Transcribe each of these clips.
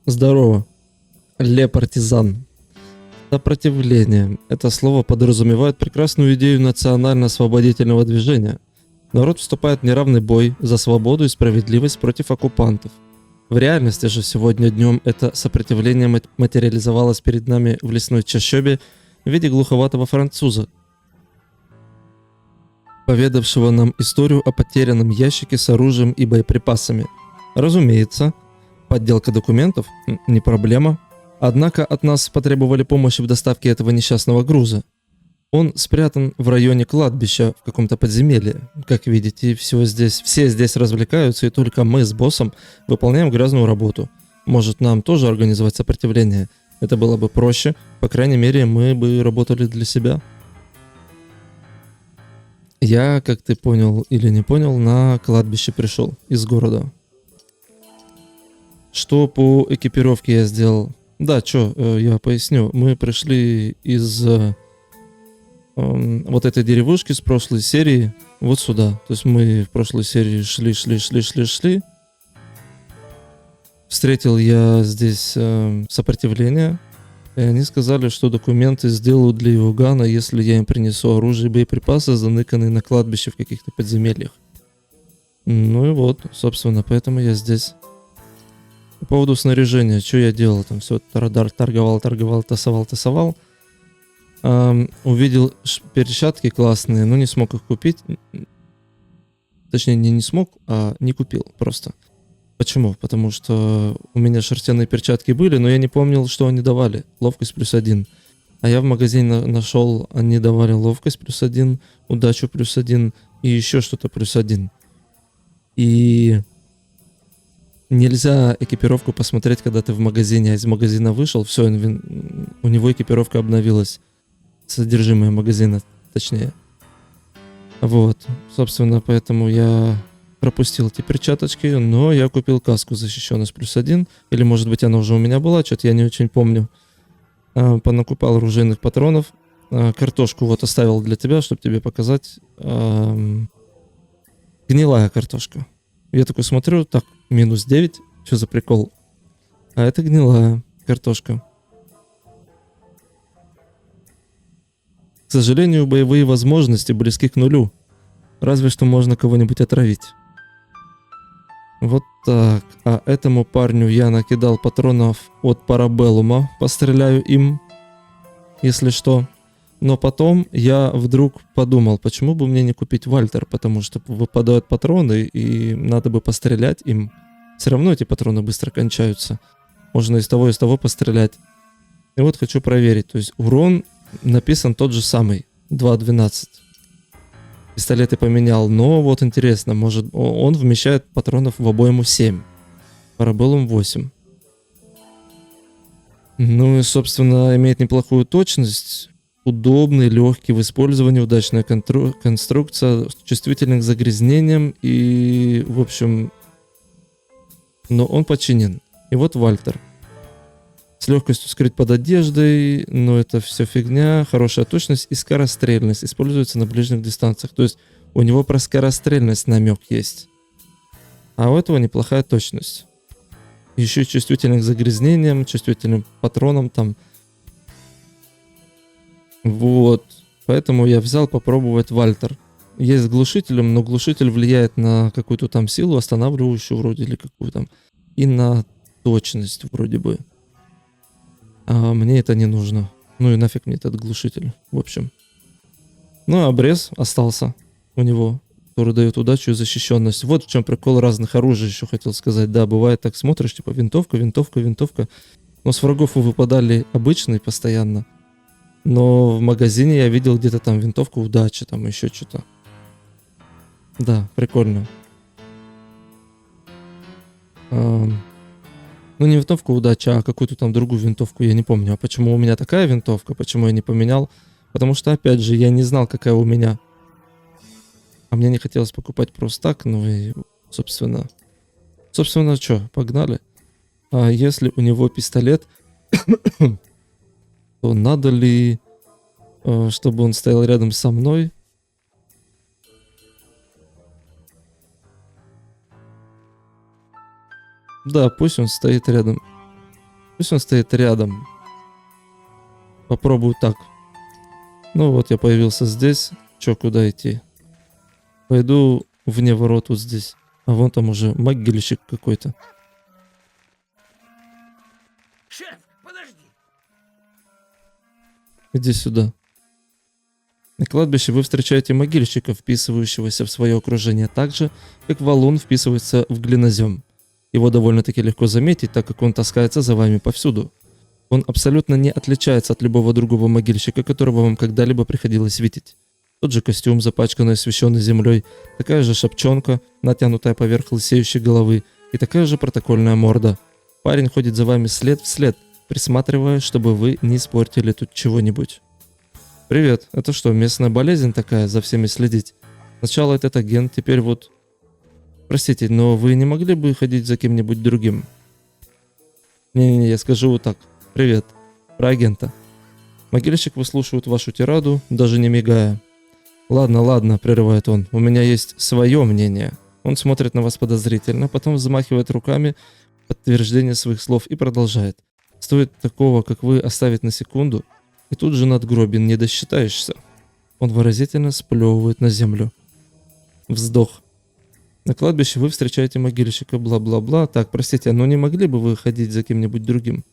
Здорово. Ле-партизан. Сопротивление. Это слово подразумевает прекрасную идею национально-освободительного движения. Народ вступает в неравный бой за свободу и справедливость против оккупантов. В реальности же сегодня днем это сопротивление материализовалось перед нами в лесной чащобе в виде глуховатого француза, поведавшего нам историю о потерянном ящике с оружием и боеприпасами. Разумеется, подделка документов не проблема, однако от нас потребовали помощи в доставке этого несчастного груза. Он спрятан в районе кладбища в каком-то подземелье. Как видите, все здесь развлекаются, и только мы с боссом выполняем грязную работу. Может, нам тоже организовать сопротивление? Это было бы проще, по крайней мере, мы бы работали для себя. Я, как ты понял или не понял, на кладбище пришел из города. Что по экипировке я сделал? Да, я поясню. Мы пришли из вот этой деревушки с прошлой серии вот сюда. То есть мы в прошлой серии шли. Встретил я здесь сопротивление. И они сказали, что документы сделают для Иоганна, если я им принесу оружие и боеприпасы, заныканные на кладбище в каких-то подземельях. Ну и вот, собственно, поэтому я здесь. По поводу снаряжения, что я делал? Там все торговал, тасовал. Увидел перчатки классные, но не смог их купить. Точнее, не смог, а не купил просто. Почему? Потому что у меня шерстяные перчатки были, но я не помнил, что они давали. Ловкость +1. А я в магазине нашел, они давали ловкость +1, удачу +1 и еще что-то +1. И нельзя экипировку посмотреть, когда ты в магазине, а из магазина вышел, все, у него экипировка обновилась. Содержимое магазина, точнее. Вот, собственно, поэтому я пропустил эти перчаточки, но я купил каску защищенность +1, или может быть она уже у меня была, что-то я не очень помню. Понакупал оружейных патронов, картошку вот оставил для тебя, чтобы тебе показать. Гнилая картошка. Я такой смотрю, так, -9, что за прикол? А это гнилая картошка. К сожалению, боевые возможности близки к нулю. Разве что можно кого-нибудь отравить. Вот так. А этому парню я накидал патронов от парабеллума. Постреляю им, если что. Но потом я вдруг подумал, почему бы мне не купить Вальтер, потому что выпадают патроны, и надо бы пострелять им. Все равно эти патроны быстро кончаются. Можно из того пострелять. И вот хочу проверить. То есть урон написан тот же самый. 2.12. Пистолеты поменял. Но вот интересно, может он вмещает патронов в обойму 7. Парабеллум 8. Ну и, собственно, имеет неплохую точность. Удобный, легкий в использовании, удачная конструкция, чувствительный к загрязнениям и, в общем, но он починен. И вот Вальтер. С легкостью скрыть под одеждой, но это все фигня. Хорошая точность и скорострельность используется на ближних дистанциях. То есть у него про скорострельность намек есть. А у этого неплохая точность. Еще чувствительный к загрязнениям, чувствительным к патронам там. Вот. Поэтому я взял попробовать Вальтер. Есть с глушителем, но глушитель влияет на какую-то там силу, останавливающую вроде, или какую там. И на точность вроде бы. А мне это не нужно. Ну и нафиг мне этот глушитель. В общем. Ну а обрез остался у него, который дает удачу и защищенность. Вот в чем прикол разных оружий, еще хотел сказать. Да, бывает так, смотришь, типа винтовка. Но с врагов выпадали обычные постоянно. Но в магазине я видел где-то там винтовку удачи, там еще что-то. Да, прикольно. Ну не винтовку удачи, а какую-то там другую винтовку, я не помню. А почему у меня такая винтовка, почему я не поменял? Потому что, опять же, я не знал, какая у меня. А мне не хотелось покупать просто так, ну и, собственно, что, погнали. А если у него пистолет, то надо ли, чтобы он стоял рядом со мной? Да, пусть он стоит рядом. Пусть он стоит рядом. Попробую так. Ну вот я появился здесь. Чё, куда идти? Пойду вне ворот вот здесь. А вон там уже могильщик какой-то. Шеф, подожди. Иди сюда. На кладбище вы встречаете могильщика, вписывающегося в свое окружение так же, как валун вписывается в глинозем. Его довольно-таки легко заметить, так как он таскается за вами повсюду. Он абсолютно не отличается от любого другого могильщика, которого вам когда-либо приходилось видеть. Тот же костюм, запачканный освещенной землей, такая же шапчонка, натянутая поверх лысеющей головы, и такая же протокольная морда. Парень ходит за вами след в след, присматривая, чтобы вы не испортили тут чего-нибудь. «Привет, это что, местная болезнь такая, за всеми следить? Сначала этот агент, теперь вот...» «Простите, но вы не могли бы ходить за кем-нибудь другим?» «Не-не-не, я скажу вот так. Привет. Про агента». Могильщик выслушивает вашу тираду, даже не мигая. «Ладно, ладно», — прерывает он, — «у меня есть свое мнение». Он смотрит на вас подозрительно, потом взмахивает руками в подтверждение своих слов и продолжает. «Стоит такого, как вы, оставить на секунду, и тут же надгробен не досчитаешься». Он выразительно сплевывает на землю. Вздох. На кладбище вы встречаете могильщика, бла-бла-бла. Так, простите, но не могли бы вы ходить за кем-нибудь другим?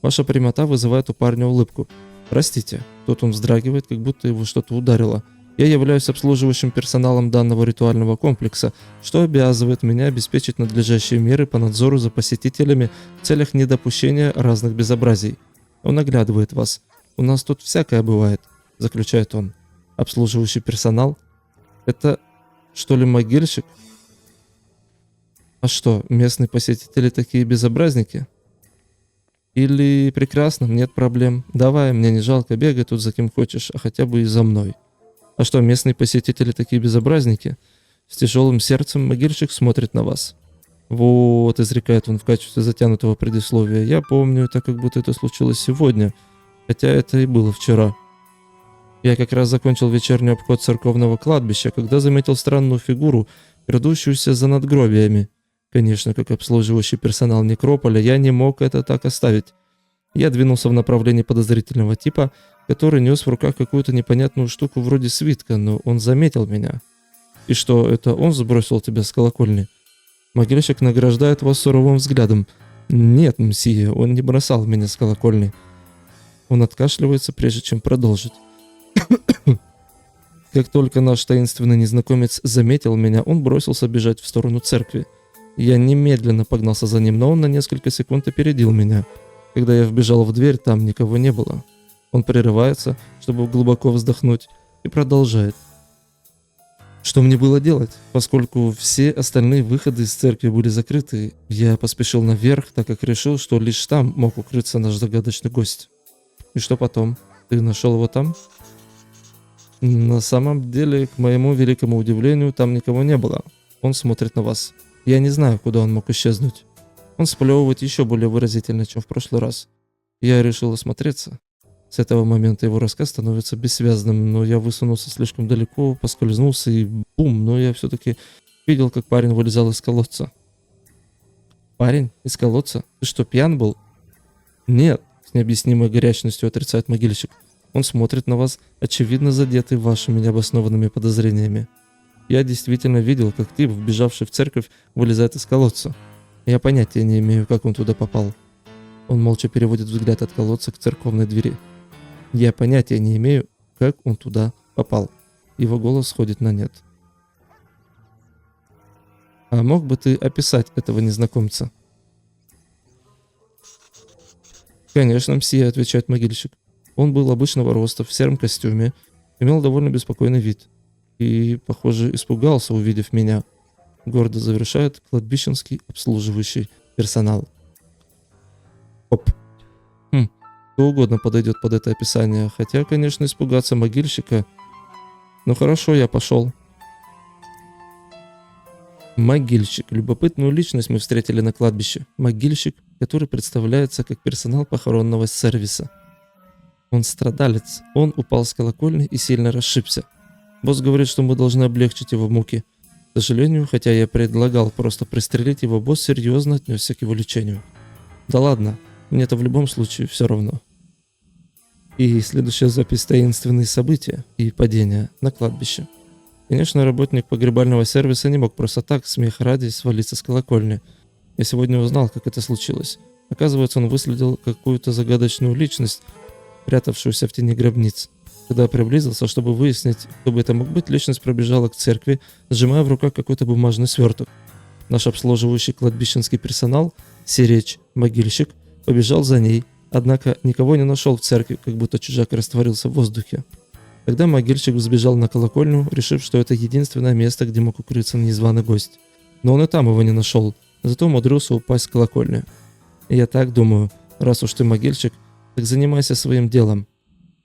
Ваша прямота вызывает у парня улыбку. Простите. Тут он вздрагивает, как будто его что-то ударило. Я являюсь обслуживающим персоналом данного ритуального комплекса, что обязывает меня обеспечить надлежащие меры по надзору за посетителями в целях недопущения разных безобразий. Он оглядывает вас. У нас тут всякое бывает, заключает он. Обслуживающий персонал? Это что ли могильщик? А что, местные посетители такие безобразники? Или прекрасно, нет проблем. Давай, мне не жалко, бегай тут за кем хочешь, а хотя бы и за мной. А что, местные посетители такие безобразники? С тяжелым сердцем могильщик смотрит на вас. Вот, изрекает он в качестве затянутого предисловия. Я помню это, как будто это случилось сегодня. Хотя это и было вчера. Я как раз закончил вечерний обход церковного кладбища, когда заметил странную фигуру, крадущуюся за надгробиями. Конечно, как обслуживающий персонал некрополя, я не мог это так оставить. Я двинулся в направлении подозрительного типа, который нес в руках какую-то непонятную штуку вроде свитка, но он заметил меня. И что, это он сбросил тебя с колокольни? Могильщик награждает вас суровым взглядом. Нет, мсье, он не бросал меня с колокольни. Он откашливается, прежде чем продолжить. Как только наш таинственный незнакомец заметил меня, он бросился бежать в сторону церкви. Я немедленно погнался за ним, но он на несколько секунд опередил меня. Когда я вбежал в дверь, там никого не было. Он прерывается, чтобы глубоко вздохнуть, и продолжает. Что мне было делать? Поскольку все остальные выходы из церкви были закрыты, я поспешил наверх, так как решил, что лишь там мог укрыться наш загадочный гость. И что потом? Ты нашел его там? На самом деле, к моему великому удивлению, там никого не было. Он смотрит на вас. Я не знаю, куда он мог исчезнуть. Он сплевывает еще более выразительно, чем в прошлый раз. Я решил осмотреться. С этого момента его рассказ становится бессвязным, но я высунулся слишком далеко, поскользнулся и бум, но я все-таки видел, как парень вылезал из колодца. Парень? Из колодца? Ты что, пьян был? Нет, с необъяснимой горячностью отрицает могильщик. Он смотрит на вас, очевидно задетый вашими необоснованными подозрениями. Я действительно видел, как тип, вбежавший в церковь, вылезает из колодца. Я понятия не имею, как он туда попал. Он молча переводит взгляд от колодца к церковной двери. Я понятия не имею, как он туда попал. Его голос сходит на нет. А мог бы ты описать этого незнакомца? Конечно, мсье, отвечает могильщик. Он был обычного роста, в сером костюме, имел довольно беспокойный вид. И, похоже, испугался, увидев меня. Гордо завершает кладбищенский обслуживающий персонал. Оп. Кто угодно подойдет под это описание, хотя, конечно, испугаться могильщика. Ну хорошо, я пошел. Могильщик. Любопытную личность мы встретили на кладбище. Могильщик, который представляется как персонал похоронного сервиса. Он страдалец. Он упал с колокольни и сильно расшибся. Босс говорит, что мы должны облегчить его муки. К сожалению, хотя я предлагал просто пристрелить его, босс серьезно отнесся к его лечению. Да ладно, Мне-то в любом случае все равно. И следующая запись: таинственные события и падения на кладбище. Конечно, работник погребального сервиса не мог просто так, смех ради, свалиться с колокольни. Я сегодня узнал, как это случилось. Оказывается, он выследил какую-то загадочную личность, прятавшуюся в тени гробниц. Когда я приблизился, чтобы выяснить, кто бы это мог быть, личность пробежала к церкви, сжимая в руках какой-то бумажный сверток. Наш обслуживающий кладбищенский персонал, сиречь, могильщик, побежал за ней, однако никого не нашел в церкви, как будто чужак растворился в воздухе. Тогда могильщик взбежал на колокольню, решив, что это единственное место, где мог укрыться незваный гость. Но он и там его не нашел, зато умудрился упасть с колокольни. И я так думаю, раз уж ты могильщик, так занимайся своим делом.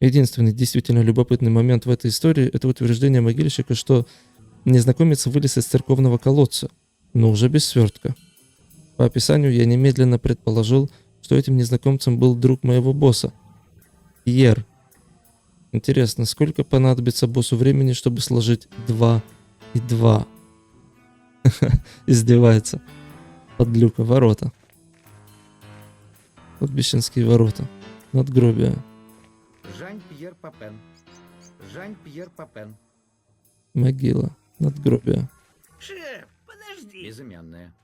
Единственный действительно любопытный момент в этой истории – это утверждение могильщика, что незнакомец вылез из церковного колодца, но уже без свертка. По описанию я немедленно предположил, что этим незнакомцем был друг моего босса – Пьер. Интересно, сколько понадобится боссу времени, чтобы сложить 2 и 2? Издевается. Подлюка, ворота. Кладбищенские ворота. Надгробия. Жан-Пьер Папен. Жан-Пьер Папен. Могила. Надгробия. Шеф, подожди. Безымянная.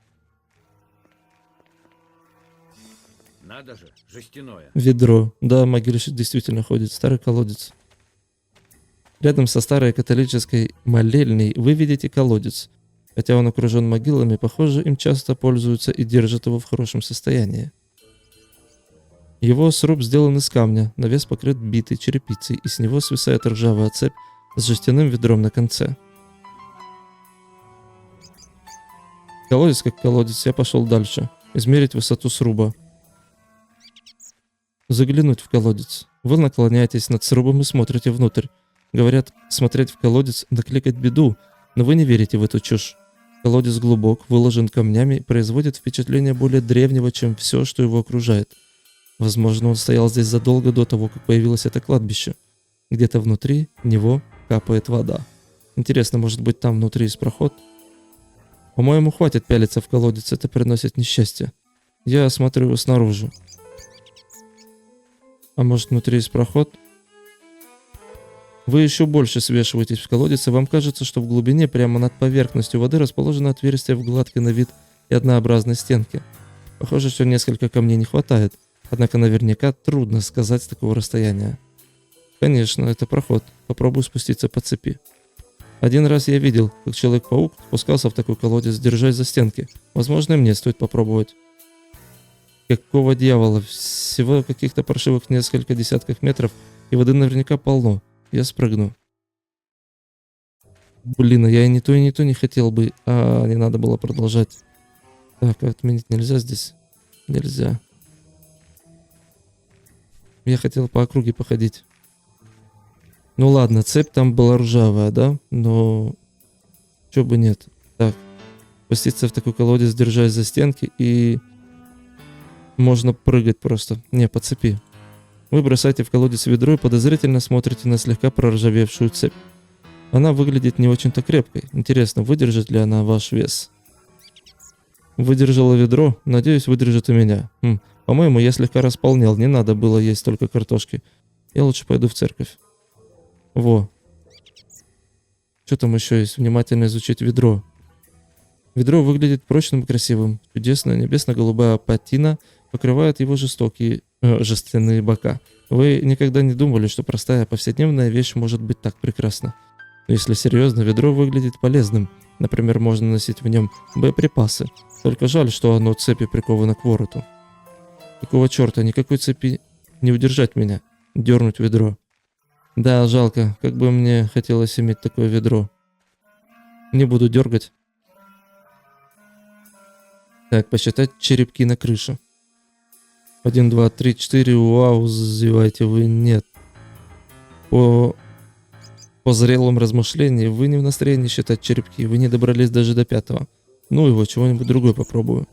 Надо же, жестяное. Ведро. Да, могильщик действительно ходит. Старый колодец. Рядом со старой католической молельней вы видите колодец. Хотя он окружен могилами, похоже, им часто пользуются и держат его в хорошем состоянии. Его сруб сделан из камня, навес покрыт битой черепицей, и с него свисает ржавая цепь с жестяным ведром на конце. Колодец как колодец, я пошел дальше. Измерить высоту сруба. Заглянуть в колодец. Вы наклоняетесь над срубом и смотрите внутрь. Говорят, смотреть в колодец – накликать беду, но вы не верите в эту чушь. Колодец глубок, выложен камнями и производит впечатление более древнего, чем все, что его окружает. Возможно, он стоял здесь задолго до того, как появилось это кладбище. Где-то внутри него капает вода. Интересно, может быть, там внутри есть проход? По-моему, хватит пялиться в колодец, это приносит несчастье. Я осмотрю его снаружи. А может, внутри есть проход? Вы еще больше свешиваетесь в колодец, и вам кажется, что в глубине, прямо над поверхностью воды, расположено отверстие в гладкой на вид и однообразной стенке. Похоже, что несколько камней не хватает, однако наверняка трудно сказать с такого расстояния. Конечно, это проход. Попробую спуститься по цепи. Один раз я видел, как Человек-паук спускался в такой колодец, держась за стенки. Возможно, и мне стоит попробовать. Какого дьявола? Всего каких-то паршивых несколько десятков метров, и воды наверняка полно. Я спрыгну. Блин, а я и не то не хотел бы. Не надо было продолжать. Так, отменить нельзя здесь? Нельзя. Я хотел по округе походить. Ну ладно, цепь там была ржавая, да? Но... чё бы нет. Так. Спуститься в такой колодец, держась за стенки, и... можно прыгать просто. Не, по цепи. Вы бросаете в колодец ведро и подозрительно смотрите на слегка проржавевшую цепь. Она выглядит не очень-то крепкой. Интересно, выдержит ли она ваш вес? Выдержала ведро, надеюсь, выдержит и меня. По-моему, я слегка располнел, не надо было есть только картошки. Я лучше пойду в церковь. Во. Что там еще есть? Внимательно изучить ведро. Ведро выглядит прочным и красивым. Чудесная небесно-голубая патина покрывает его жестяные бока. Вы никогда не думали, что простая повседневная вещь может быть так прекрасна. Но если серьезно, ведро выглядит полезным. Например, можно носить в нем боеприпасы. Только жаль, что оно цепи приковано к вороту. Какого черта, никакой цепи не удержать меня. Дернуть ведро. Да, жалко, как бы мне хотелось иметь такое ведро. Не буду дергать. Так, посчитать черепки на крыше. 1, 2, 3, 4. Вау, зевайте вы. Нет. По зрелом размышлении вы не в настроении считать черепки. Вы не добрались даже до 5-го. Ну его, чего-нибудь другое попробую.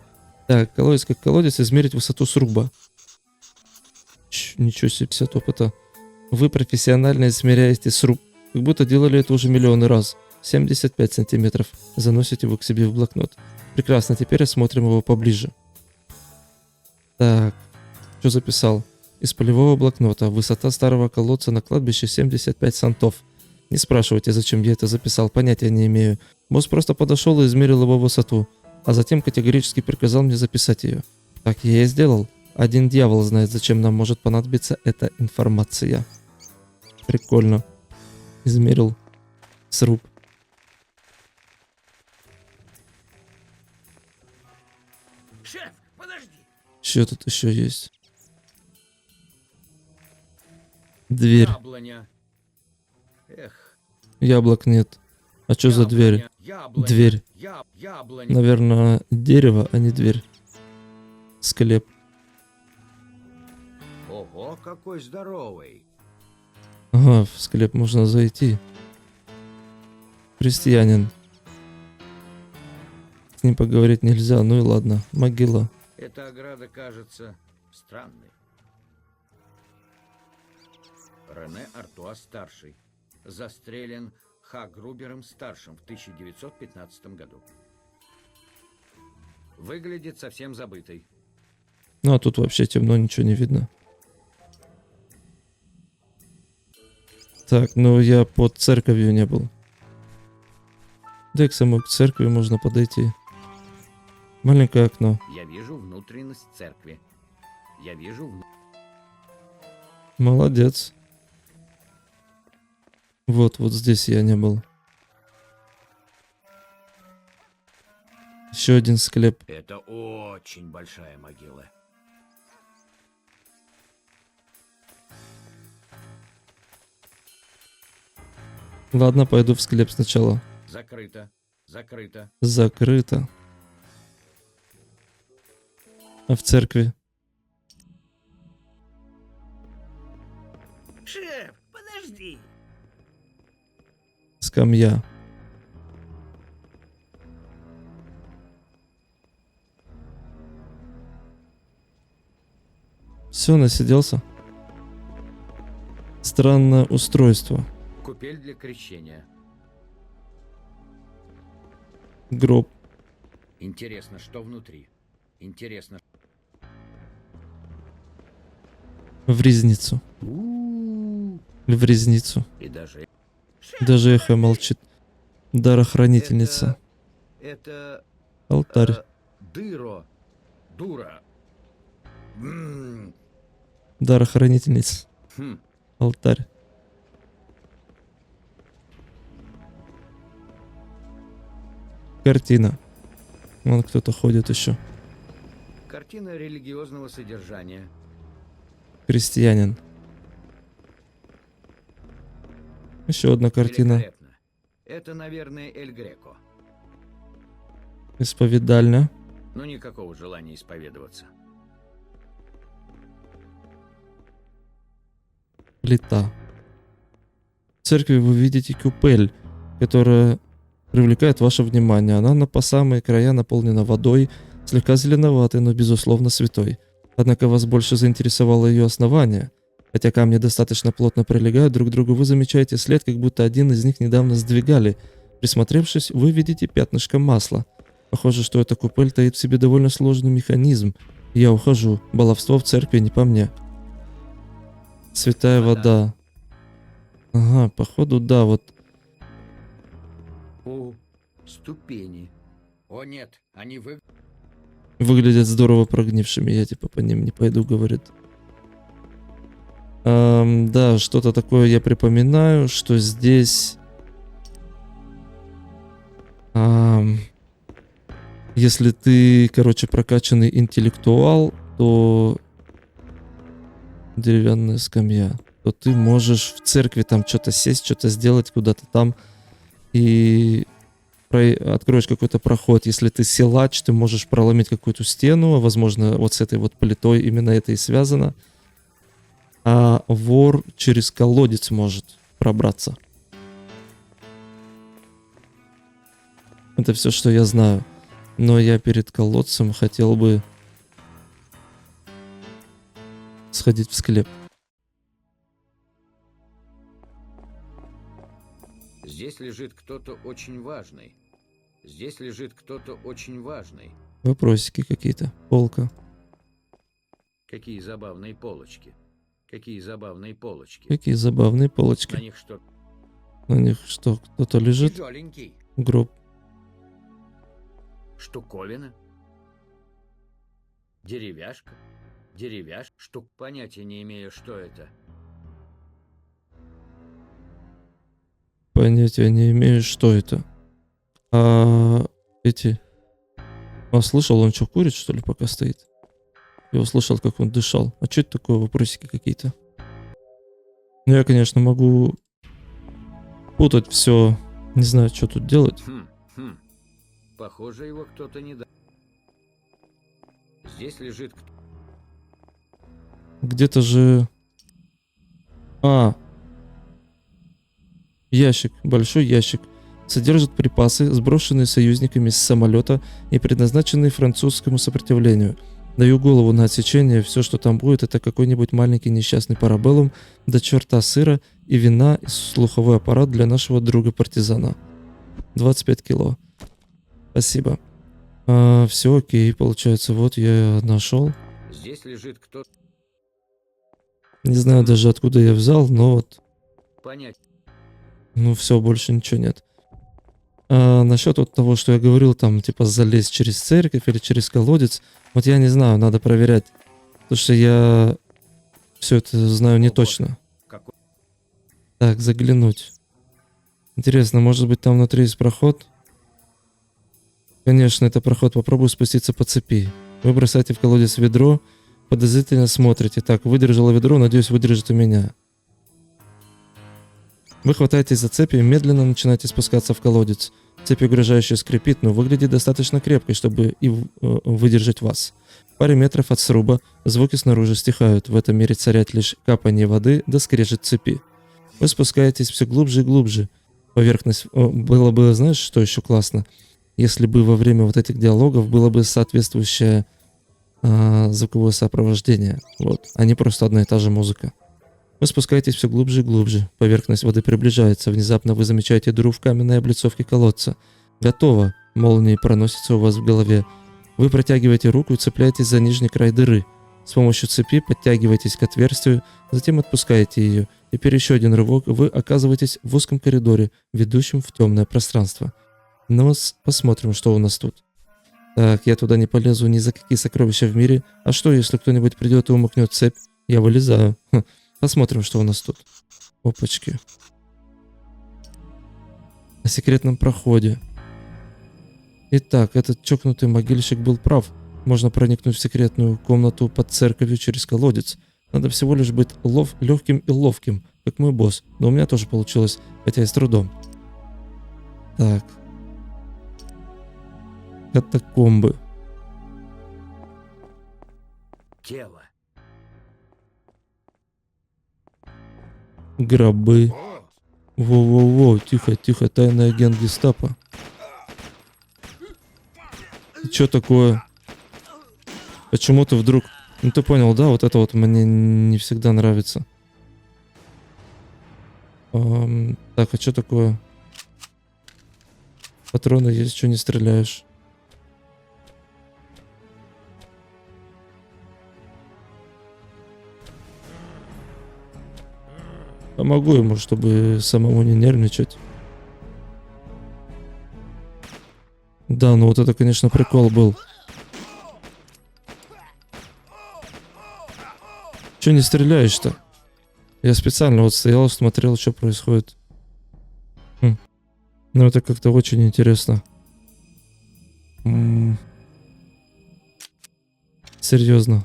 Так, колодец как колодец, измерить высоту сруба. Ничего себе, 50 опыта. Вы профессионально измеряете сруб. Как будто делали это уже миллионы раз. 75 сантиметров. Заносите его к себе в блокнот. Прекрасно, теперь осмотрим его поближе. Так. Что записал? Из полевого блокнота. Высота старого колодца на кладбище 75 сантов. Не спрашивайте, зачем я это записал, понятия не имею. Босс просто подошел и измерил его высоту, а затем категорически приказал мне записать ее. Так я и сделал. Один дьявол знает, зачем нам может понадобиться эта информация. Прикольно. Измерил сруб. Шеф, подожди! Что тут еще есть? Дверь. Яблоня. Эх. Яблок нет. А что за дверь? Яблоня. Дверь. Яблоня. Наверное, дерево, а не дверь. Склеп. Ого, какой здоровый. Ага, в склеп можно зайти. Крестьянин. С ним поговорить нельзя, ну и ладно. Могила. Эта ограда кажется странной. Рене Артуа-старший. Застрелен Ха Грубером-старшим в 1915 году. Выглядит совсем забытой. Ну а тут вообще темно, ничего не видно. Так, ну я под церковью не был. Да и к самой церкви можно подойти. Маленькое окно. Я вижу внутренность церкви. Я вижу... Молодец. Вот здесь я не был. Еще один склеп. Это очень большая могила. Ладно, пойду в склеп сначала. Закрыто. Закрыто. Закрыто. А в церкви? Шеф, подожди. Скамья. Все, насиделся. Странное устройство. Купель для крещения. Гроб. Интересно, что внутри? Интересно. В резницу. В резницу. И даже... Даже эхо молчит. Дарохранительница. Это... Алтарь. Дыро. Дура. Дарохранительница. Хм. Алтарь. Картина. Вон кто-то ходит еще. Картина религиозного содержания. Крестьянин. Еще одна картина. Великолепно. Это, наверное, Эль Греко. Исповедальня. Но никакого желания исповедоваться. Плита. В церкви вы видите купель, которая привлекает ваше внимание. Она по самые края наполнена водой, слегка зеленоватой, но безусловно святой. Однако вас больше заинтересовало ее основание. Хотя камни достаточно плотно прилегают друг к другу, вы замечаете след, как будто один из них недавно сдвигали. Присмотревшись, вы видите пятнышко масла. Похоже, что эта купель таит в себе довольно сложный механизм. Я ухожу. Баловство в церкви не по мне. Святая вода. Ага, походу, да, вот. О, ступени. О нет, они Выглядят здорово прогнившими. Я типа по ним не пойду, говорит. Да, что-то такое я припоминаю, что здесь... Если ты, короче, прокачанный интеллектуал, то... Деревянная скамья. То ты можешь в церкви там что-то сесть, что-то сделать куда-то там. И откроешь какой-то проход. Если ты силач, ты можешь проломить какую-то стену. Возможно, вот с этой вот плитой именно это и связано. А вор через колодец может пробраться. Это все, что я знаю. Но я перед колодцем хотел бы сходить в склеп. Здесь лежит кто-то очень важный. Здесь лежит кто-то очень важный. Вопросики какие-то. Полка. Какие забавные полочки. Какие забавные полочки. Какие забавные На полочки. них что? На них что, кто-то лежит? Тяжеленький. Гроб. Штуковина. Деревяшка. Деревяшка. Штук. Понятия не имею, что это. Понятия не имею, что это. А эти... А слышал, он что, курит, что ли, пока стоит? Я услышал, как он дышал. А что это такое? Вопросики какие-то. Ну, я, конечно, могу путать все. Не знаю, что тут делать. Хм. Похоже, его кто-то не дал. Здесь лежит Где-то же... Ящик. Большой ящик. Содержит припасы, сброшенные союзниками с самолета и предназначенные французскому сопротивлению. Даю голову на отсечение, все, что там будет, это какой-нибудь маленький несчастный парабеллум, до черта сыра и вина и слуховой аппарат для нашего друга-партизана. 25 кило. Спасибо. Все окей, получается, вот я нашел. Здесь лежит кто-то. Не знаю даже откуда я взял, но вот, Понять. ну все, больше ничего нет. Насчет вот того, что я говорил, там, типа, залезть через церковь или через колодец, вот я не знаю, надо проверять. Потому что я все это знаю не О, боже. точно. Какой... Так, заглянуть. Интересно, может быть там внутри есть проход? Конечно, это проход. Попробую спуститься по цепи. Вы бросаете в колодец ведро, подозрительно смотрите. Так, выдержало ведро, надеюсь, выдержит у меня. Вы хватаетесь за цепи и медленно начинаете спускаться в колодец. Цепь угрожающе скрипит, но выглядит достаточно крепкой, чтобы и выдержать вас. В паре метров от сруба звуки снаружи стихают. В этом мире царят лишь капание воды да скрежет цепи. Вы спускаетесь все глубже и глубже. Поверхность... было бы, знаешь, что еще классно? Если бы во время вот этих диалогов было бы соответствующее звуковое сопровождение. Вот. А не просто одна и та же музыка. Вы спускаетесь все глубже и глубже. Поверхность воды приближается. Внезапно вы замечаете дыру в каменной облицовке колодца. Готово. Молнии проносятся у вас в голове. Вы протягиваете руку и цепляетесь за нижний край дыры. С помощью цепи подтягиваетесь к отверстию, затем отпускаете ее. Теперь еще один рывок, и вы оказываетесь в узком коридоре, ведущем в темное пространство. Ну, посмотрим, что у нас тут. Так, я туда не полезу ни за какие сокровища в мире. А что, если кто-нибудь придет и умыкнет цепь? Я вылезаю. Посмотрим, что у нас тут. Опачки. На секретном проходе. Итак, этот чокнутый могильщик был прав. Можно проникнуть в секретную комнату под церковью через колодец. Надо всего лишь быть легким и ловким, как мой босс. Но у меня тоже получилось, хотя и с трудом. Так. Катакомбы. Тело. Гробы. Воу-воу-воу, тихо, тайный агент гестапо. Чё такое? Почему ты вдруг... Ну ты понял, да? Вот это вот мне не всегда нравится. Так, а что такое? Патроны есть, что не стреляешь? Помогу ему, чтобы самому не нервничать. Да, ну вот это, конечно, прикол был. Че не стреляешь-то? Я специально вот стоял, смотрел, что происходит. Ну это как-то очень интересно. Серьезно.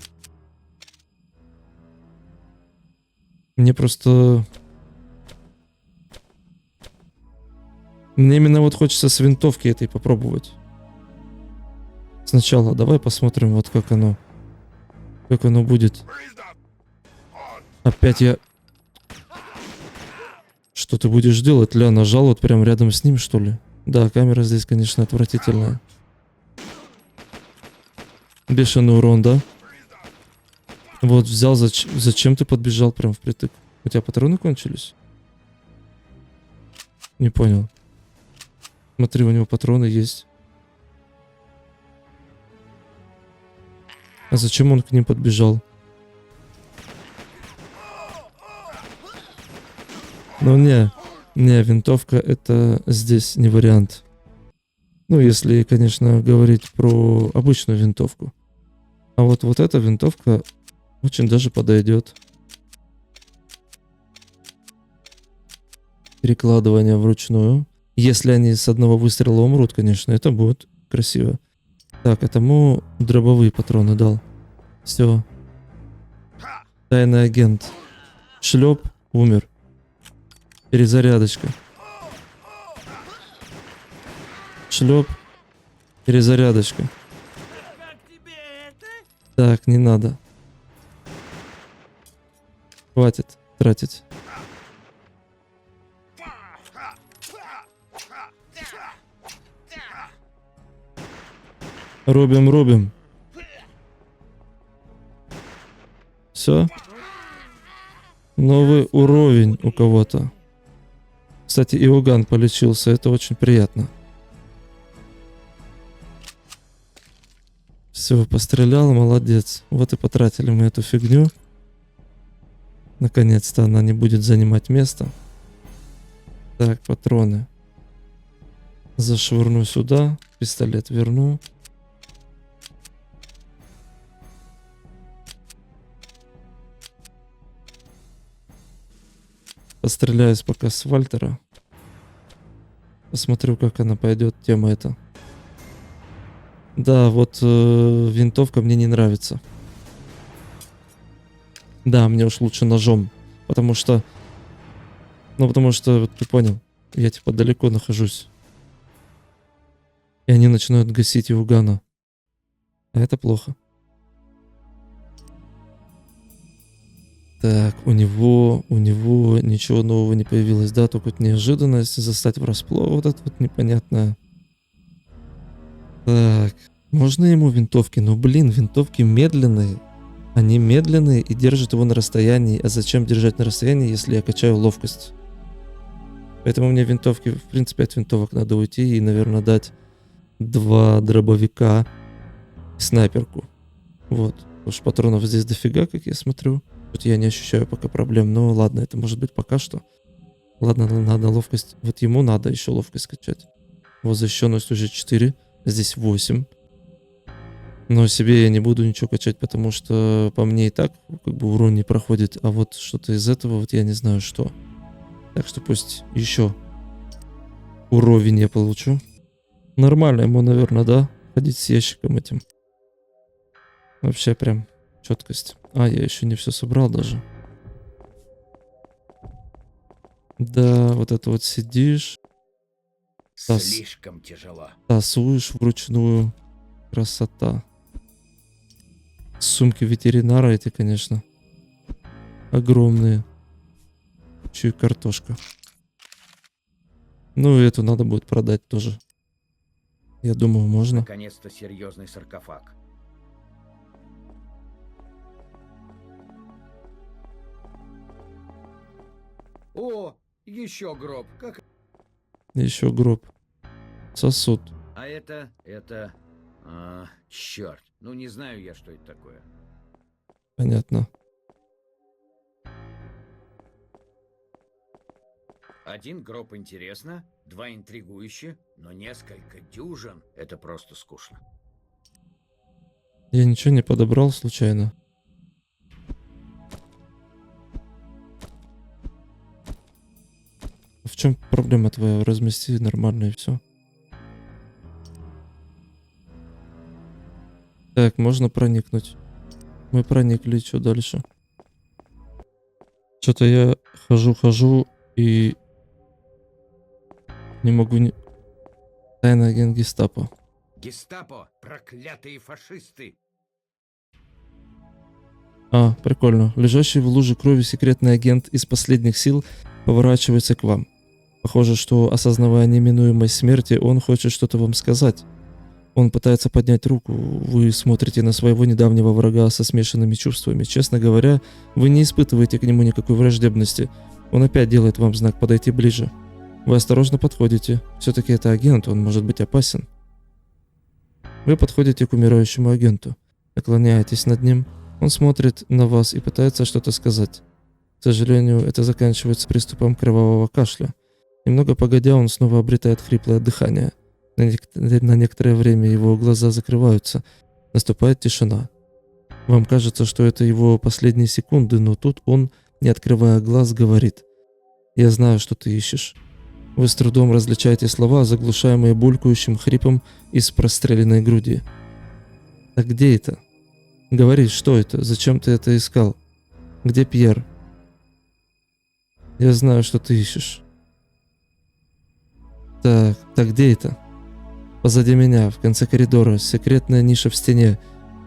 Мне просто... Мне именно вот хочется с винтовки этой попробовать. Сначала давай посмотрим, вот как оно будет. Опять я... Что ты будешь делать, Ля? Нажал вот прям рядом с ним, что ли? Да, камера здесь, конечно, отвратительная. Бешеный урон, да? Вот взял, зачем ты подбежал прям впритык? У тебя патроны кончились? Не понял. Смотри, у него патроны есть. А зачем он к ним подбежал? Ну не, винтовка это здесь не вариант. Ну, если, конечно, говорить про обычную винтовку. А вот эта винтовка очень даже подойдет. Перекладывание вручную. Если они с одного выстрела умрут, конечно, это будет красиво. Так, этому дробовые патроны дал. Все. Тайный агент. Шлеп, умер. Перезарядочка. Шлеп, перезарядочка. Так, не надо. Хватит тратить. Рубим. Все. Новый уровень у кого-то. Кстати, Иоганн полечился, это очень приятно. Все, пострелял, молодец. Вот и потратили мы эту фигню. Наконец-то она не будет занимать место. Так, патроны. Зашвырну сюда. Пистолет верну. Постреляюсь пока с Вальтера. Посмотрю, как она пойдет, тема эта. Да, вот винтовка мне не нравится. Да, мне уж лучше ножом. Потому что... Ну, потому что, вот ты понял, я типа далеко нахожусь. И они начинают гасить Иоганна. А это плохо. Так, у него ничего нового не появилось, да, только вот неожиданность, застать врасплох, вот это вот непонятное. Так, можно ему винтовки? Ну, блин, винтовки медленные. Они медленные и держат его на расстоянии. А зачем держать на расстоянии, если я качаю ловкость? Поэтому мне винтовки, в принципе, от винтовок надо уйти и, наверное, дать 2 дробовика и снайперку. Вот. Потому что патронов здесь дофига, как я смотрю. Тут я не ощущаю пока проблем. Но ладно, это может быть пока что. Ладно, надо ловкость. Вот ему надо еще ловкость качать. Вот защищенность уже 4. Здесь 8. Но себе я не буду ничего качать, потому что по мне и так как бы урон не проходит. А вот что-то из этого вот я не знаю что. Так что пусть еще уровень я получу. Нормально ему, наверное, да? Ходить с ящиком этим. Вообще прям четкость. А, я еще не все собрал даже. Да, вот это вот сидишь. Слишком тяжело. Тасуешь вручную. Красота. Сумки ветеринара эти, конечно, огромные. Еще и картошка. Ну, и эту надо будет продать тоже. Я думаю, можно. Наконец-то серьезный саркофаг. О, еще гроб. Как... Еще гроб. Сосуд. А это... черт. Ну, не знаю я, что это такое. Понятно. Один гроб интересно, 2 интригующе, но несколько дюжин — это просто скучно. Я ничего не подобрал случайно. В чем проблема твоя? Размести нормально и все. Так, можно проникнуть. Мы проникли, что дальше? Что-то я хожу и не могу не... Тайный агент гестапо. Гестапо, проклятые фашисты! А, прикольно. Лежащий в луже крови секретный агент из последних сил поворачивается к вам. Похоже, что, осознавая неминуемость смерти, он хочет что-то вам сказать. Он пытается поднять руку. Вы смотрите на своего недавнего врага со смешанными чувствами. Честно говоря, вы не испытываете к нему никакой враждебности. Он опять делает вам знак подойти ближе. Вы осторожно подходите. Все-таки это агент, он может быть опасен. Вы подходите к умирающему агенту. Наклоняетесь над ним. Он смотрит на вас и пытается что-то сказать. К сожалению, это заканчивается приступом кровавого кашля. Немного погодя, он снова обретает хриплое дыхание. На некоторое время его глаза закрываются. Наступает тишина. Вам кажется, что это его последние секунды, но тут он, не открывая глаз, говорит: «Я знаю, что ты ищешь». Вы с трудом различаете слова, заглушаемые булькающим хрипом из простреленной груди. «Так где это? Говори, что это? Зачем ты это искал? Где Пьер?» «Я знаю, что ты ищешь». Так где это?» «Позади меня, в конце коридора, секретная ниша в стене.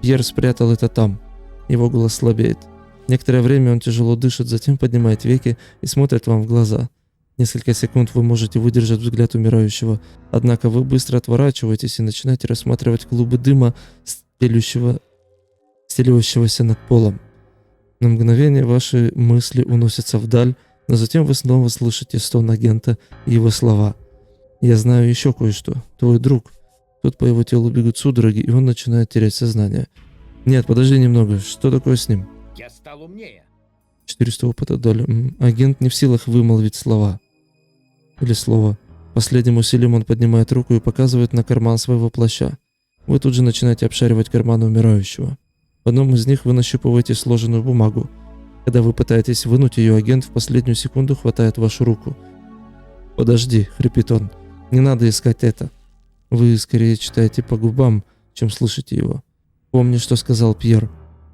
Пьер спрятал это там». Его голос слабеет. Некоторое время он тяжело дышит, затем поднимает веки и смотрит вам в глаза. Несколько секунд вы можете выдержать взгляд умирающего, однако вы быстро отворачиваетесь и начинаете рассматривать клубы дыма, стеливающегося над полом. На мгновение ваши мысли уносятся вдаль, но затем вы снова слышите стон агента и его слова. «Я знаю еще кое-что. Твой друг». Тут по его телу бегут судороги, и он начинает терять сознание. «Нет, подожди немного. Что такое с ним?» Я стал умнее. 400 опыта дали. Агент не в силах вымолвить слова. Или слово. Последним усилием он поднимает руку и показывает на карман своего плаща. Вы тут же начинаете обшаривать карманы умирающего. В одном из них вы нащупываете сложенную бумагу. Когда вы пытаетесь вынуть ее, агент в последнюю секунду хватает вашу руку. «Подожди», — хрипит он. «Не надо искать это». Вы скорее читаете по губам, чем слышите его. «Помни, что сказал Пьер.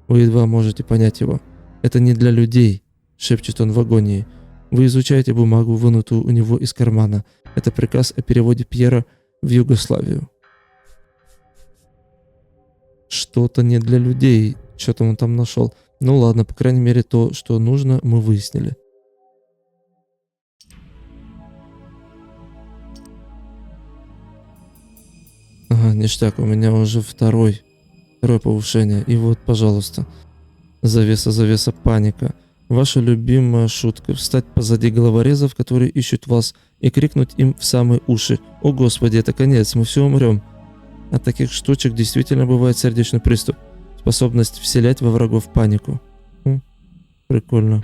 Вы едва можете понять его. Это не для людей», — шепчет он в агонии. Вы изучаете бумагу, вынутую у него из кармана. Это приказ о переводе Пьера в Югославию. Что-то не для людей. Что-то он там нашел. Ну ладно, по крайней мере то, что нужно, мы выяснили. Ага, ништяк, у меня уже второе повышение. И вот, пожалуйста. Завеса, паника. Ваша любимая шутка — встать позади головорезов, которые ищут вас, и крикнуть им в самые уши: «О господи, это конец, мы все умрем». От таких штучек действительно бывает сердечный приступ. Способность вселять во врагов панику. Прикольно.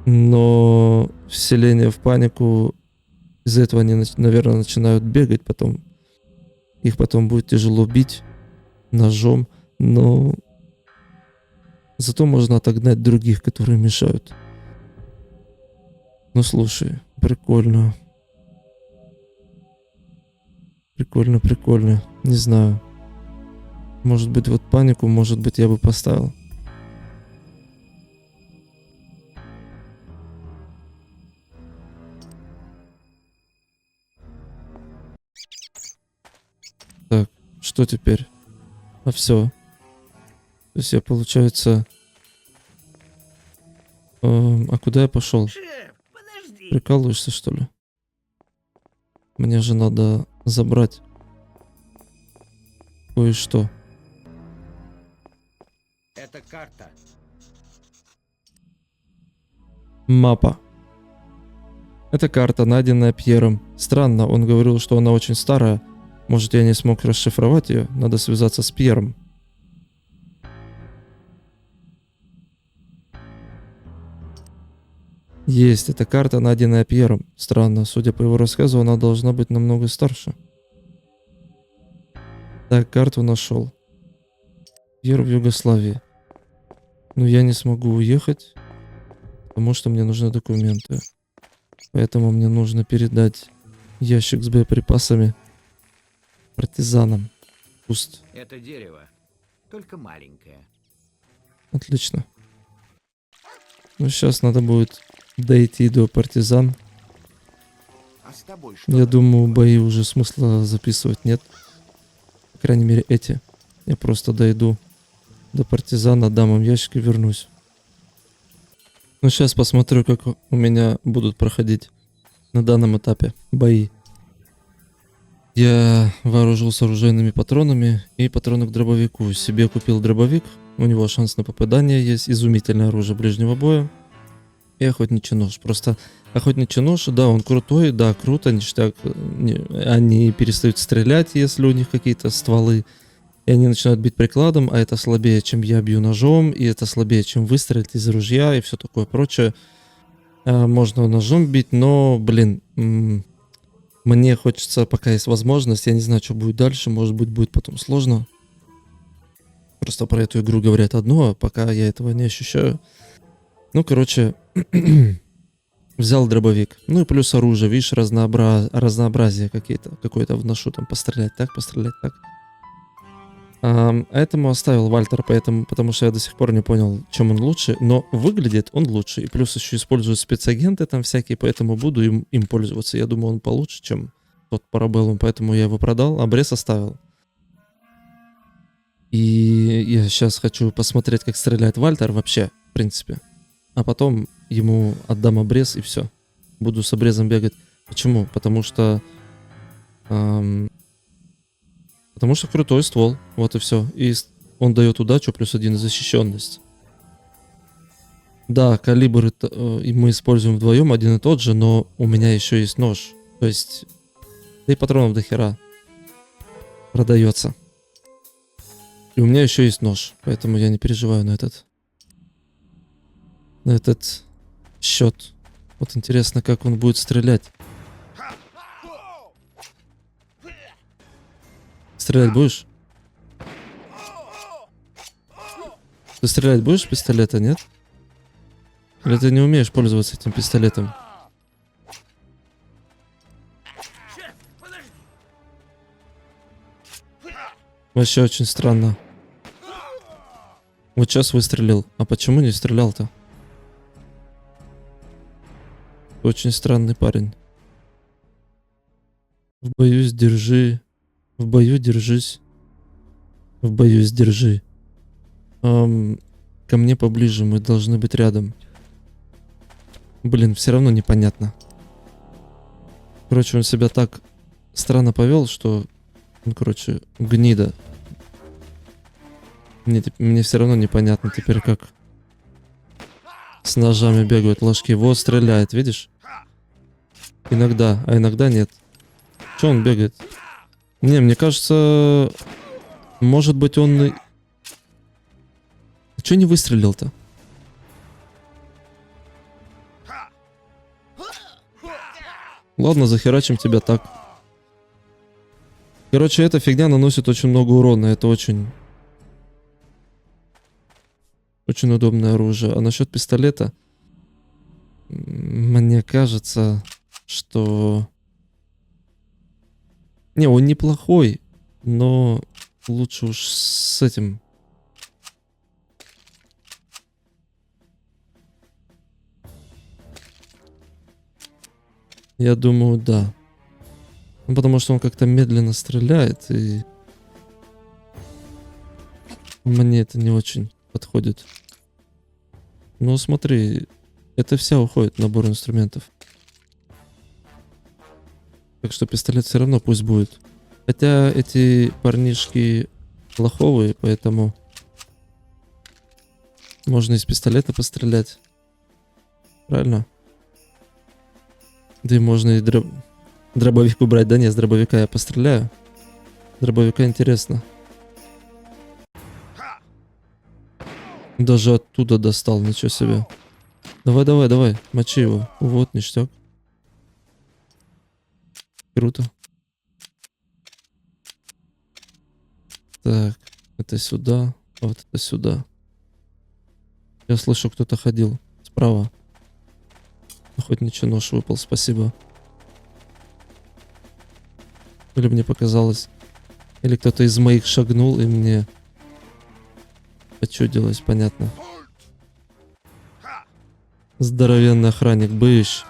Но вселение в панику, из-за этого они, наверное, начинают бегать потом. Их потом будет тяжело бить ножом, но зато можно отогнать других, которые мешают. Ну слушай, прикольно. Прикольно. Не знаю. Может быть, вот панику, может быть, я бы поставил. Так, что теперь? А все. То есть я, получается... а куда я пошел? Шеф, подожди. Прикалываешься, что ли? Мне же надо забрать кое-что. Это карта. Мапа. Это карта, найденная Пьером. Странно, он говорил, что она очень старая. Может, я не смог расшифровать ее? Надо связаться с Пьером. Есть, эта карта, найденная Пьером. Странно, судя по его рассказу, она должна быть намного старше. Так, карту нашел. Пьер в Югославии. Но я не смогу уехать, потому что мне нужны документы. Поэтому мне нужно передать ящик с боеприпасами партизанам. Пусть. Это дерево, только маленькое. Отлично. Ну, сейчас надо будет дойти до партизан. А с тобой что? Я думаю, бои уже смысла записывать нет. По крайней мере, эти. Я просто дойду до партизан, отдам им ящик и вернусь. Ну, сейчас посмотрю, как у меня будут проходить на данном этапе бои. Я вооружился оружейными патронами и патроны к дробовику. Себе купил дробовик. У него шанс на попадание есть. Изумительное оружие ближнего боя. И охотничий нож. Просто охотничий нож, да, он крутой, да, круто, ништяк. Они перестают стрелять, если у них какие-то стволы. И они начинают бить прикладом, а это слабее, чем я бью ножом, и это слабее, чем выстрелить из ружья, и все такое прочее. Можно ножом бить, но, блин, мне хочется, пока есть возможность, я не знаю, что будет дальше, может быть, будет потом сложно. Просто про эту игру говорят одно, а пока я этого не ощущаю. Ну, короче, взял дробовик. Ну и плюс оружие, видишь, разнообразие какое-то вношу, там, пострелять так, так. Этому оставил Вальтер, потому что я до сих пор не понял, чем он лучше, но выглядит он лучше. И плюс еще используют спецагенты там всякие, поэтому буду им пользоваться. Я думаю, он получше, чем тот Парабеллум, поэтому я его продал, а Брес оставил. И я сейчас хочу посмотреть, как стреляет Вальтер вообще, в принципе. А потом ему отдам обрез и все. Буду с обрезом бегать. Почему? Потому что крутой ствол. Вот и все. И он дает удачу, плюс 1 защищенность. Да, калибр и мы используем вдвоем один и тот же, но у меня еще есть нож. То есть, да и патронов до хера продается. И у меня еще есть нож, поэтому я не переживаю на этот счет. Вот интересно, как он будет стрелять. Стрелять будешь? Ты стрелять будешь с пистолета, нет? Или ты не умеешь пользоваться этим пистолетом? Вообще очень странно. Вот сейчас выстрелил. А почему не стрелял-то? Очень странный парень. В бою сдержи. В бою держись. В бою сдержи. Ко мне поближе, мы должны быть рядом. Блин, все равно непонятно. Короче, он себя так странно повел, что... Ну, короче, гнида. Мне все равно непонятно теперь, как с ножами бегают ложки. Вот стреляет, видишь? Иногда, а иногда нет. Че он бегает? Не, мне кажется, может быть он... Че не выстрелил-то? Ладно, захерачим тебя так. Короче, эта фигня наносит очень много урона. Это очень удобное оружие. А насчет пистолета, мне кажется, что... Не, он неплохой, но лучше уж с этим. Я думаю, да. Ну, потому что он как-то медленно стреляет, и мне это не очень подходит. Ну, смотри, это вся уходит, набор инструментов. Так что пистолет все равно пусть будет. Хотя эти парнишки лоховые, поэтому можно из пистолета пострелять. Правильно? Да и можно и дробовик убрать. Да нет, с дробовика я постреляю. Дробовика интересно. Даже оттуда достал, ничего себе. Давай, мочи его. Вот, ништяк. Круто. Так, это сюда, а вот это сюда. Я слышу, кто-то ходил справа. Ну, хоть ничего, нож выпал, спасибо. Или мне показалось. Или кто-то из моих шагнул, и мне почудилось, понятно. Здоровенный охранник, быщ.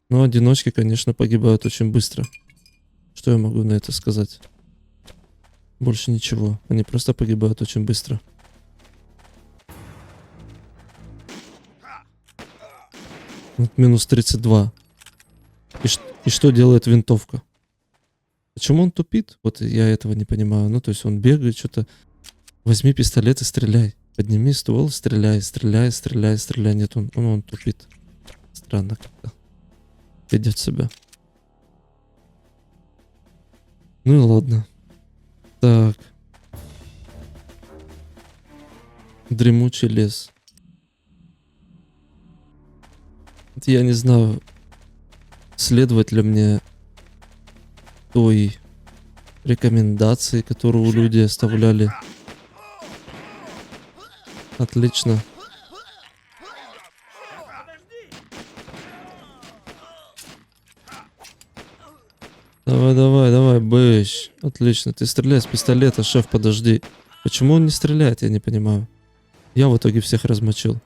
Но одиночки, конечно, погибают очень быстро. Что я могу на это сказать? Больше ничего. Они просто погибают очень быстро. Вот минус 32. И что делает винтовка? Почему он тупит? Вот я этого не понимаю. Ну, то есть он бегает, что-то... Возьми пистолет и стреляй. Подними ствол, стреляй. Нет, он тупит. Странно как-то. Ведет себя. Ну и ладно. Так. Дремучий лес. Вот я не знаю, следовать ли мне той рекомендации, которую люди оставляли. Отлично. Давай, давай, давай, бэщ. Отлично. Ты стреляй с пистолета, шеф, подожди. Почему он не стреляет, я не понимаю. Я в итоге всех размочил.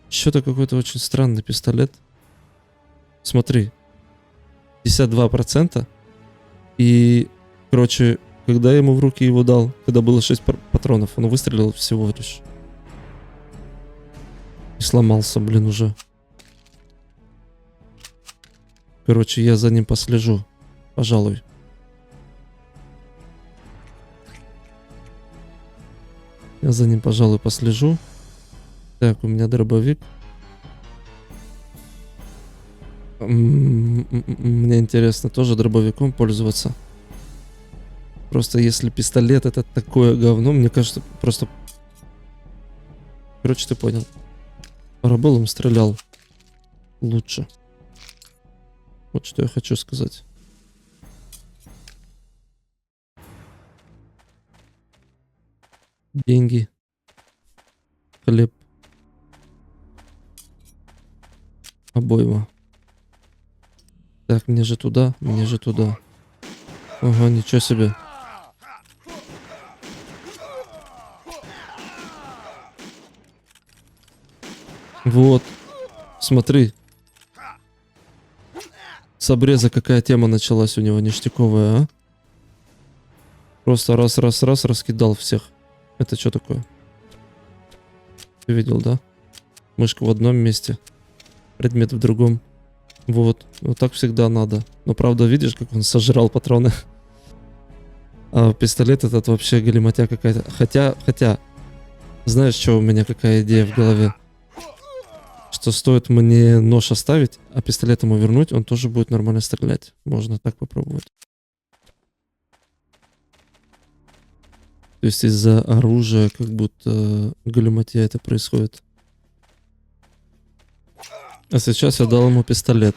Что-то какой-то очень странный пистолет. Смотри. 52%. И, короче, когда я ему в руки его дал, когда было 6 патронов, он выстрелил всего лишь. И сломался, блин, уже. Короче, я за ним послежу. Пожалуй. Я за ним, пожалуй, послежу. Так, у меня дробовик. Мне интересно тоже дробовиком пользоваться. Просто если пистолет это такое говно, мне кажется, просто... Короче, ты понял. Парабеллум стрелял лучше. Вот что я хочу сказать. Деньги. Хлеб. Обойма. Так, мне же туда, мне же туда. Ага, ничего себе. Вот. Смотри. С обреза какая тема началась у него ништяковая, а? Просто раз раскидал всех. Это что такое? Ты видел, да? Мышка в одном месте. Предмет в другом. Вот. Вот так всегда надо. Но правда, видишь, как он сожрал патроны? А пистолет этот вообще галиматья какая-то. Хотя... Знаешь, что у меня какая идея в голове? Что стоит мне нож оставить, а пистолет ему вернуть, он тоже будет нормально стрелять. Можно так попробовать. То есть из-за оружия как будто галиматья это происходит. А сейчас я дал ему пистолет.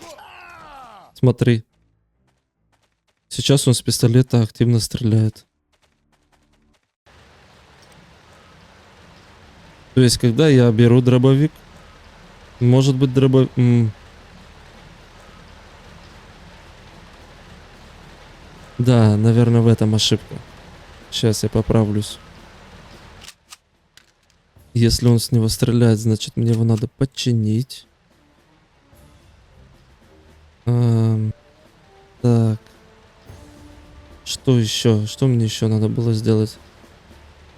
Смотри. Сейчас он с пистолета активно стреляет. То есть, когда я беру дробовик, может быть дробовик... Да, наверное, в этом ошибка. Сейчас я поправлюсь. Если он с него стреляет, значит мне его надо подчинить. Так. Что еще? Что мне еще надо было сделать?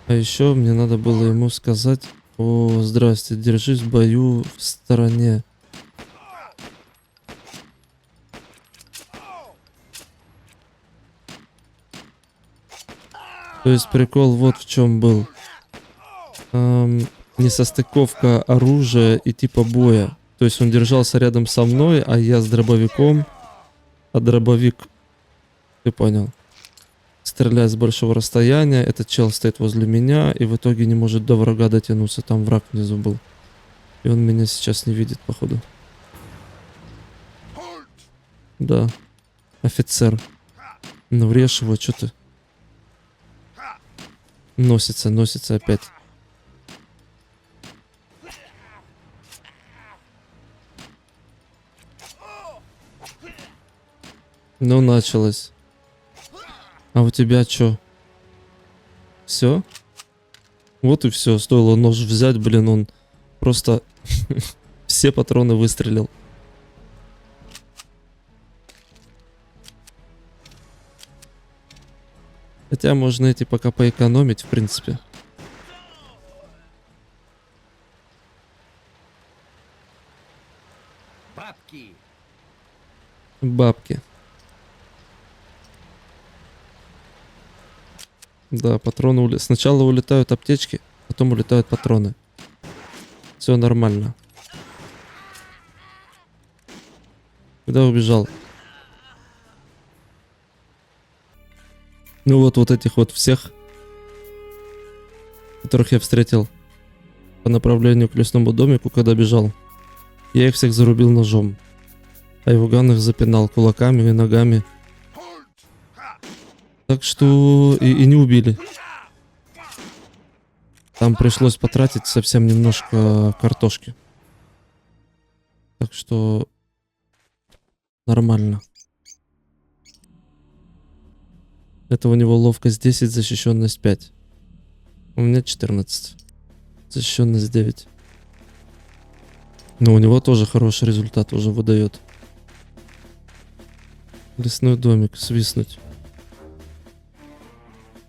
А еще мне надо было ему сказать: о, здрасте, держись в бою в стороне. То есть прикол вот в чем был. Несостыковка оружия и типа боя. То есть он держался рядом со мной, а я с дробовиком. А дробовик, ты понял, стреляет с большого расстояния. Этот чел стоит возле меня и в итоге не может до врага дотянуться. Там враг внизу был. И он меня сейчас не видит, походу. Да. Офицер. Ну врежь его, что ты? Носится опять. Ну, началось. А у тебя что? Все? Вот и все. Стоило нож взять, блин, он просто все патроны выстрелил. Хотя можно эти пока поэкономить, в принципе. Бабки! Бабки. Да, патроны сначала улетают аптечки, потом улетают патроны. Все нормально. Куда убежал? Ну вот этих вот всех, которых я встретил по направлению к лесному домику, когда бежал, я их всех зарубил ножом. А Иоганн их запинал кулаками и ногами. Так что и не убили. Там пришлось потратить совсем немножко картошки. Так что нормально. Это у него ловкость 10, защищенность 5. У меня 14. Защищенность 9. Но у него тоже хороший результат уже выдает. Лесной домик, свистнуть.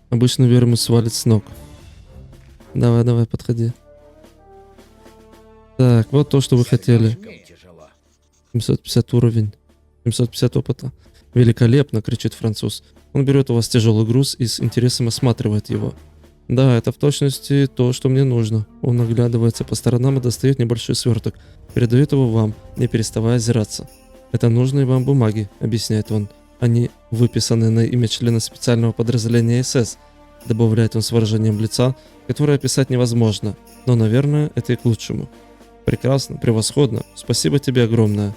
Обычно Вермус свалит с ног. Давай, подходи. Так, вот то, что вы хотели. Слишком тяжело. 750 уровень. 750 опыта. Великолепно, кричит француз. Он берет у вас тяжелый груз и с интересом осматривает его. Да, это в точности то, что мне нужно. Он оглядывается по сторонам и достает небольшой сверток. Передает его вам, не переставая озираться. Это нужные вам бумаги, объясняет он. Они выписаны на имя члена специального подразделения СС, добавляет он с выражением лица, которое описать невозможно, но, наверное, это и к лучшему. Прекрасно, превосходно, спасибо тебе огромное.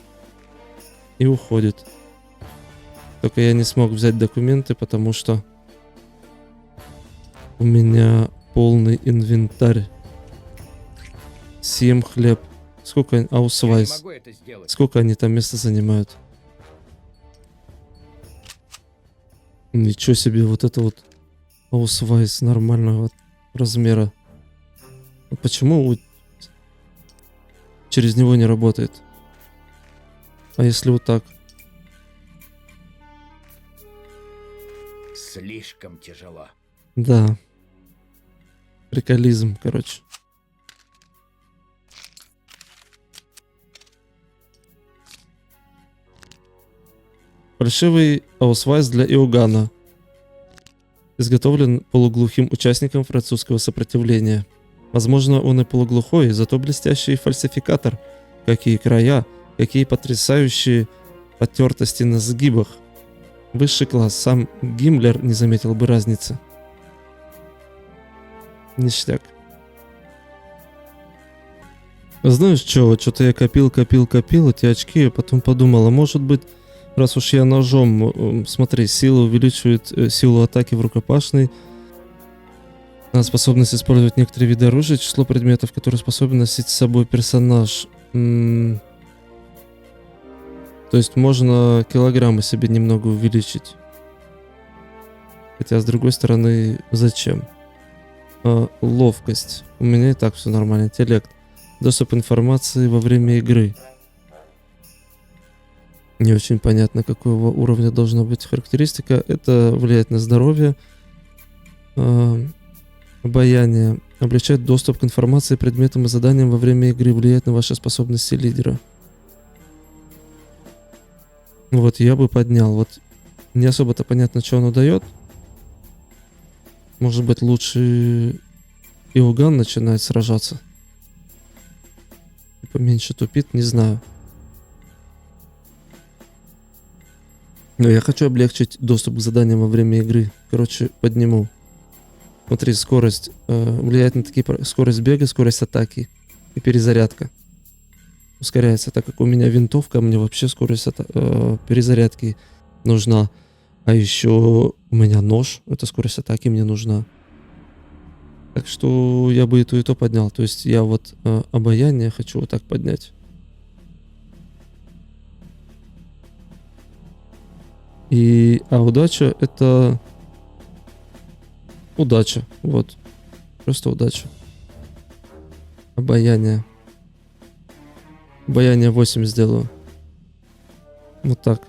И уходит. Только я не смог взять документы, потому что у меня полный инвентарь. Съем хлеб. Сколько Я не аусвайс? могу это сделать. Сколько они там места занимают? Ничего себе, вот это вот аусвайс нормального размера. А почему через него не работает? А если вот так? Слишком тяжело. Да. Приколизм, короче. Фальшивый аусвайс для Иоганна. Изготовлен полуглухим участником французского сопротивления. Возможно, он и полуглухой, зато блестящий фальсификатор. Какие края, какие потрясающие потертости на сгибах. Высший класс, сам Гиммлер не заметил бы разницы. Ништяк. Знаешь что, что-то я копил эти очки, а потом подумал, а может быть, раз уж я ножом, смотри, сила увеличивает силу атаки в рукопашной, способность использовать некоторые виды оружия, число предметов, которые способен носить с собой персонаж. То есть можно килограммы себе немного увеличить. Хотя, с другой стороны, зачем? Ловкость. У меня и так все нормально. Интеллект. Доступ информации во время игры. Не очень понятно, какого уровня должна быть характеристика. Это влияет на здоровье. Обаяние. Облегчает доступ к информации, предметам и заданиям во время игры. Влияет на ваши способности лидера. Вот я бы поднял. Вот не особо-то понятно, что оно дает. Может быть, лучше Иоганн начинает сражаться. И поменьше тупит, не знаю. Но я хочу облегчить доступ к заданиям во время игры. Короче, подниму. Смотри, скорость влияет на такие... Скорость бега, скорость атаки и перезарядка. Ускоряется, так как у меня винтовка, мне вообще скорость перезарядки нужна. А еще у меня нож, это скорость атаки мне нужна. Так что я бы и то поднял. То есть я вот обаяние хочу вот так поднять. А удача это... Удача, вот. Просто удача. Обаяние. Обаяние 8 сделаю. Вот так.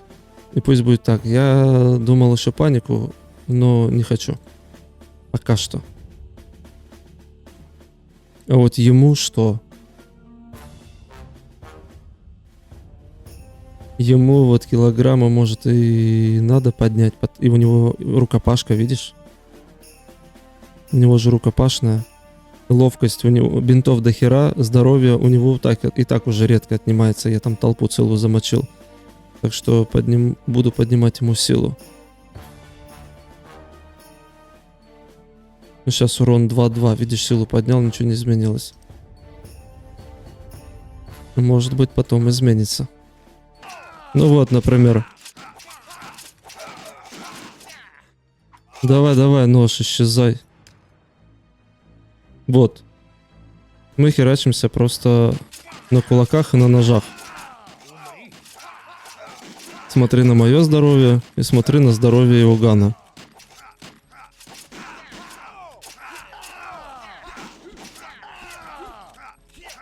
И пусть будет так. Я думал еще панику, но не хочу. Пока что. А вот ему что? Ему вот килограмма, может, и надо поднять. И у него рукопашка, видишь? У него же рукопашная. Ловкость, у него бинтов до хера, здоровье у него и так уже редко отнимается. Я там толпу целую замочил. Так что буду поднимать ему силу. Ну, сейчас урон 2-2. Видишь, силу поднял, ничего не изменилось. Может быть, потом изменится. Ну вот, например. Давай, давай, нож, исчезай. Вот. Мы херачимся просто на кулаках и на ножах. Смотри на мое здоровье и смотри на здоровье Иоганна.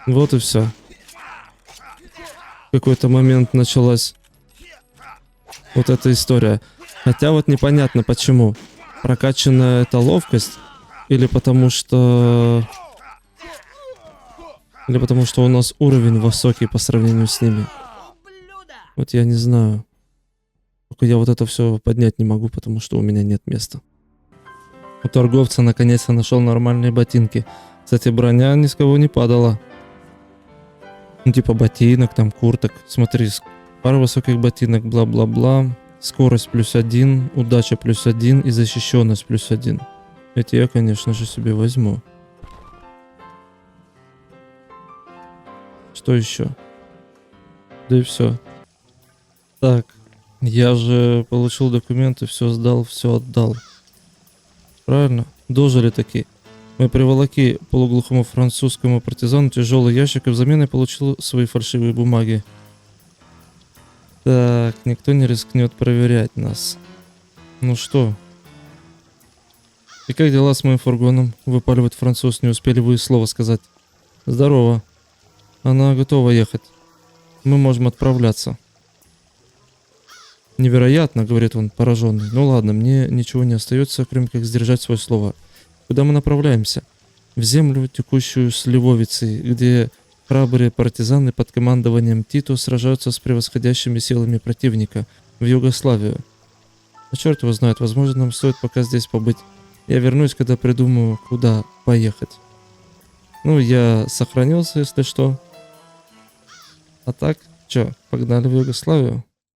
Вот и все. В какой-то момент началась вот эта история. Хотя вот непонятно почему. Прокачанная эта ловкость или потому что... Или потому что у нас уровень высокий по сравнению с ними. Вот я не знаю. Только я вот это все поднять не могу, потому что у меня нет места. У торговца наконец-то нашел нормальные ботинки. Кстати, броня ни с кого не падала. Ну, типа ботинок, там, курток. Смотри, пара высоких ботинок, бла-бла-бла. Скорость +1, удача +1 и защищенность +1. Эти я, конечно же, себе возьму. Что еще? Да и все. Так, я же получил документы, все сдал, все отдал. Правильно? Дожили таки. Мы приволоки полуглухому французскому партизану тяжелый ящик и взамен я получил свои фальшивые бумаги. Так, никто не рискнет проверять нас. Ну что? И как дела с моим фургоном? Выпаливает француз, не успели вы и слова сказать. Здорово. Она готова ехать. Мы можем отправляться. Невероятно, говорит он, пораженный. Ну ладно, мне ничего не остается, кроме как сдержать свое слово. Куда мы направляемся? В землю, текущую сливовицей, где храбрые партизаны под командованием Тито сражаются с превосходящими силами противника, в Югославию. А черт его знает, возможно, нам стоит пока здесь побыть. Я вернусь, когда придумаю, куда поехать. Ну, я сохранился, если что. А так, чё, погнали в Югославию?